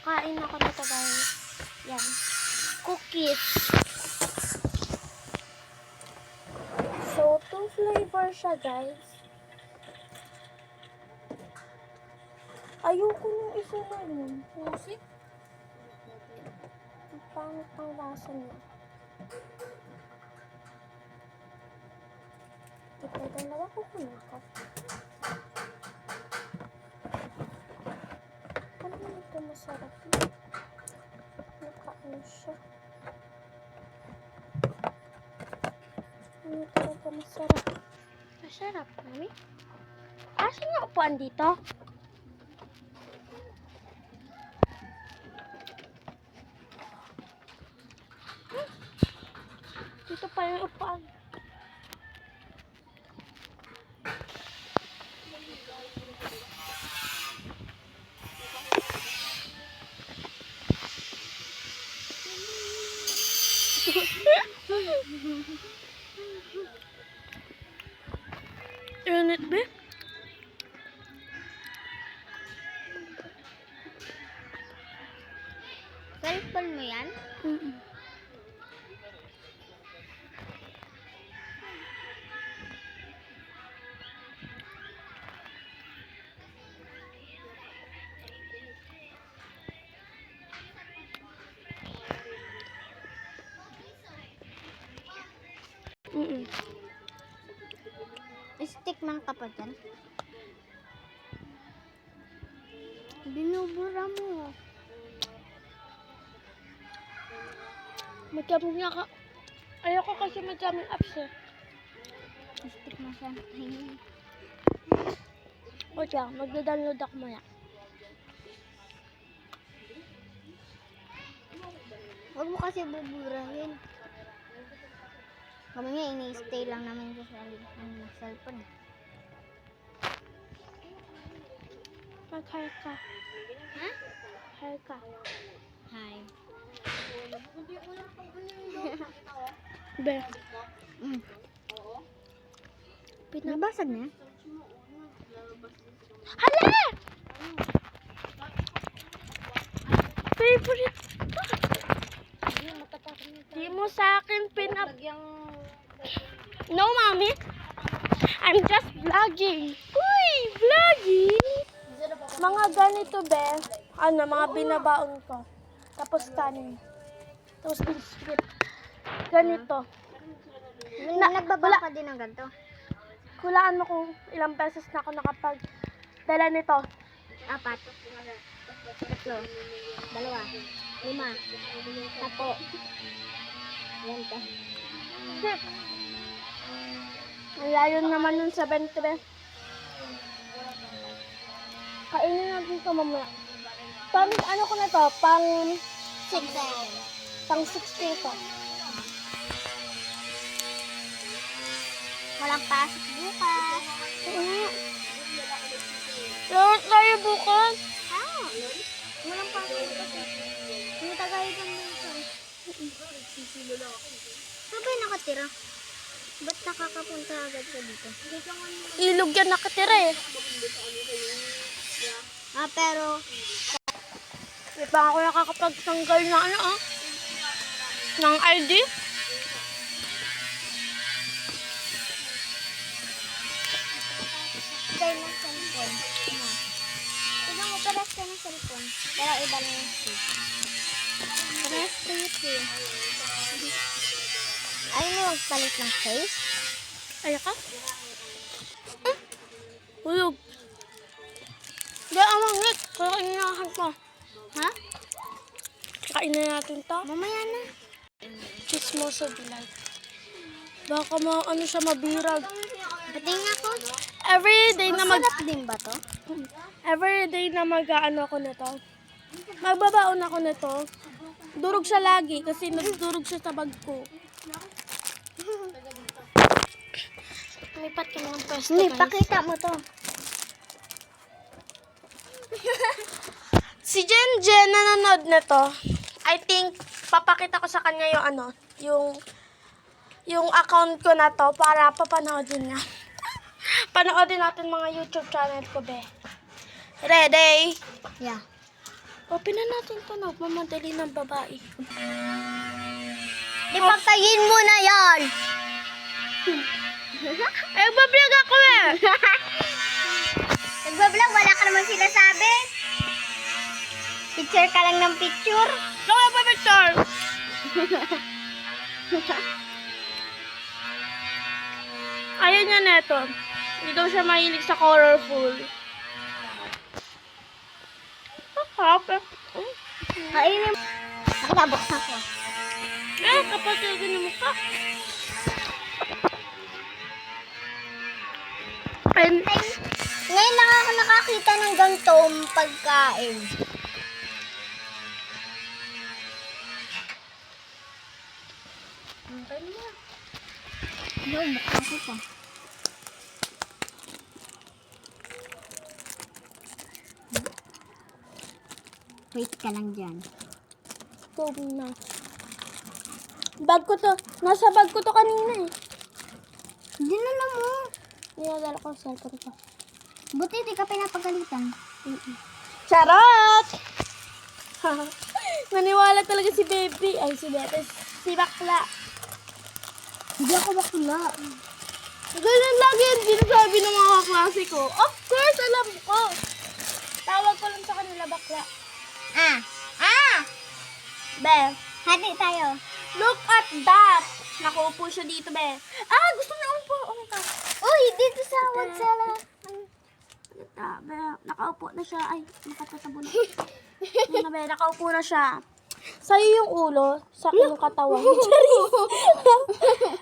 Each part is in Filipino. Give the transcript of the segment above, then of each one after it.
Kakain ako nito guys. Yan. Cookies. So, 2 flavor siya guys. Ayoko nung isa na yun. Pusit? Ang pangit ang lasa niya. Ito, dalawa ko kunin ko. Ano ito masarap yun? Nakaano siya. Ano talaga masarap? Masarap, mami? Asan yung upuan dito? Dito pa yung upuan. Init ba? Cellphone mo yan? Stick man ka pa dyan. Binubura mo. Madaming nga ka. Ayoko kasi madaming apps eh. Stick mo siya. O siya, magda-download ako maya. Huwag mo kasi buburahin. Kami nga, ini-stay lang naman sa cellphone. Mag-hi ka. Ha? Hi ka. Hi. Be. Nabasag na? Hala! Favorite ko. Di mo sa akin No, mommy. I'm just vlogging. Uy, vlogging. Mga ganito, be. Ano, mga binabaon ko. Tapos kanin. Tapos biscuit. Ganito. Nagbaba ka din ng ganito? Hulaan mo kung ilang beses na ako nakapag-dala nito. 4, 3, 2, 5, 10. Yan ka. 6. Ang layo naman nun sa 20. Kainin natin ito mamaya. Ano ko na to? Pang 6, 7. Pang 16 ko. Walang pasok bukas. Lahat tayo bukas. Walang pasok bukas. Hindi tagay kang minsan. Saan ba yung nakatira? Ba't nakakapunta agad ka dito? Ilog yan nakatira eh. Pero Di pa ako nakakapagtanggal na ng ID. tayo ng cellphone. Tignan mo, pares ka ng cellphone. Pero iba na yung stick. Pares ka yung Ayaw mo magpalit ng face? Ayaw ka? Hulog. Di amangit. Kakainin na ko. Ha? Kakainin natin to. Mamaya na. Chismoso delight. Baka siya mabirag. Pating ako. Everyday na Masarap din ba to? Everyday na mag-ano ako nito. Magbabaon ako nito. Durog siya lagi kasi nagdurog siya sa bag ko. Lumipat ka ng pwesto. Hindi, guys. pakita mo to. Si Jen nanonood na to. I think papakita ko sa kanya yung account ko na to para papanoodin niya. Panoodin natin mga YouTube channel ko, be. Ready? Yeah. Open na natin ito na. Mamadali ng babae. Ipagtayin mo na yan. Eh, bablog ako eh. Nagbablog, wala ka naman sinasabi. Picture ka lang ng picture. Kaya pa, Victor. Ayaw niya neto. Hindi daw siya mahilig sa colorful. Harap eh. Kainin mo. Nakabuksan ko. Eh, kapag yung mukha. And, Ngayon lang ako nakakita ng gantong pagkain. No, buksan ko pa. Wait ka lang dyan. tubig na. Bag ko to. Nasa bag ko to kanina eh. Dinala mo. Nilalala ko sa cellphone ko. Buti di ka pinapagalitan. Charot! Naniwala talaga si baby. Ay, si Bete. Si Bakla. Hindi ako bakla. Ganun lagi yung sinasabi ng mga kaklase ko. Of course, alam ko. Tawag ko lang sa kanila bakla. Be, Hati tayo. look at that. Nakaupo siya dito, be. Gusto niya upo. Okay ka. Uy, dito sa wag sala. Be, nakaupo na siya. Ay, nakatatabo na. Yan na, be, nakaupo na siya. Sa'yo yung ulo, sa yung katawan. Charis.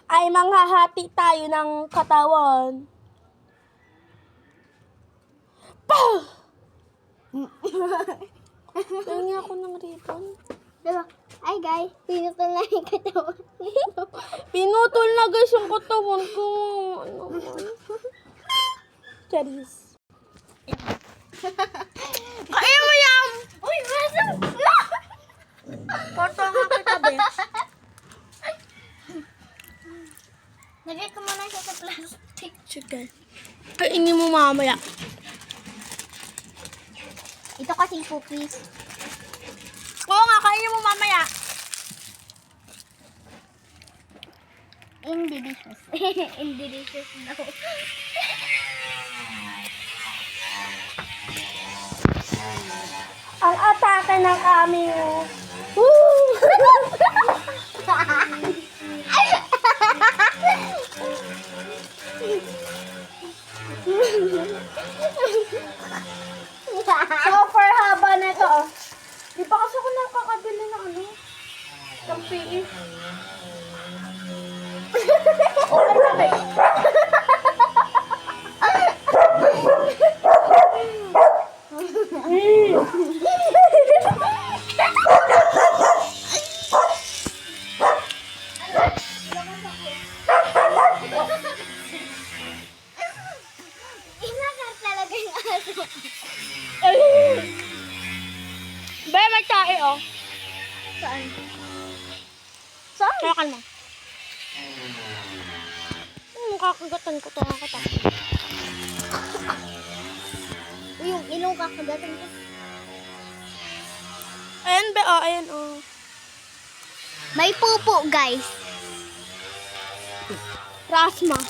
Ay, manghahati tayo ng katawan. Pow! Tingin ako ng ribbon. Diba? Ay guys, pinutol na yung katawan. Pinutol na guys yung katawan ko. Ano man. Charis. Kaya mo yan! Uy, basa! Porto nga kita, be. Lagay ko muna siya sa plastic. Sige. Kainin mo mamaya. Ito kasi cookies. Oo nga, kainin mo mamaya. Indelicious. Indelicious daw. Ang atake ng aming... Super haba na ito, oh. Di ba kasi ako nakakabili ng ano? Ng PE. Okay na, be. Inakar talaga yung aso. Be, may tae, oh. Saan? Saan? Kaya ka na. Kakagatan ko to, nakakatakot. Uy, yung ilong kakagatan ko. Ayan, be, oh, ayan, oh. May pupo, guys. Rasma.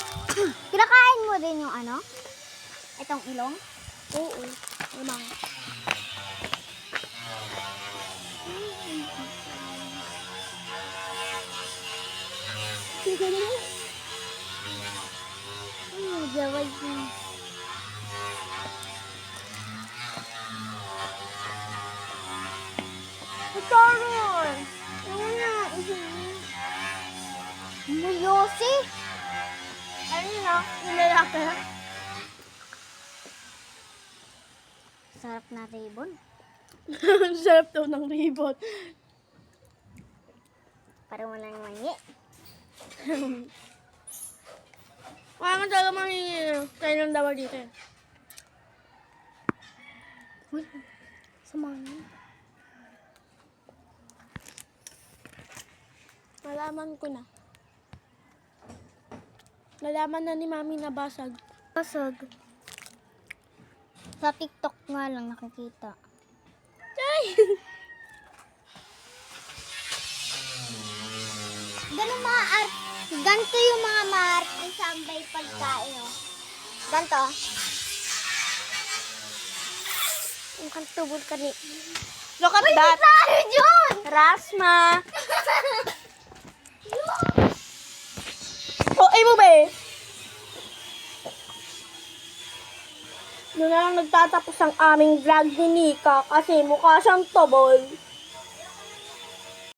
Kinakain mo din yung ano? Itong ilong? Oo. Ano? Jawad mo. Karon! Muyosi? Ayun na, nilalaki. Sarap na ribbon. Sarap daw ng ribbon. Parang walang mangi. Wala nga talaga mangingi. Tayo ng dawa dito. Uy, sumangin. Nalaman ko na. Nalaman na ni Mami na basag. Basag. Sa TikTok nga lang nakikita. Ay! Ganun mga ganito yung mga maarte sa ambay pagkain, oh. Ganito. Ang kantubol ka ni. Look at that. Tayo, John! Rasma. Ay mo ba eh? Doon na lang nagtatapos ang aming vlog ni Nika kasi mukha siyang tobol.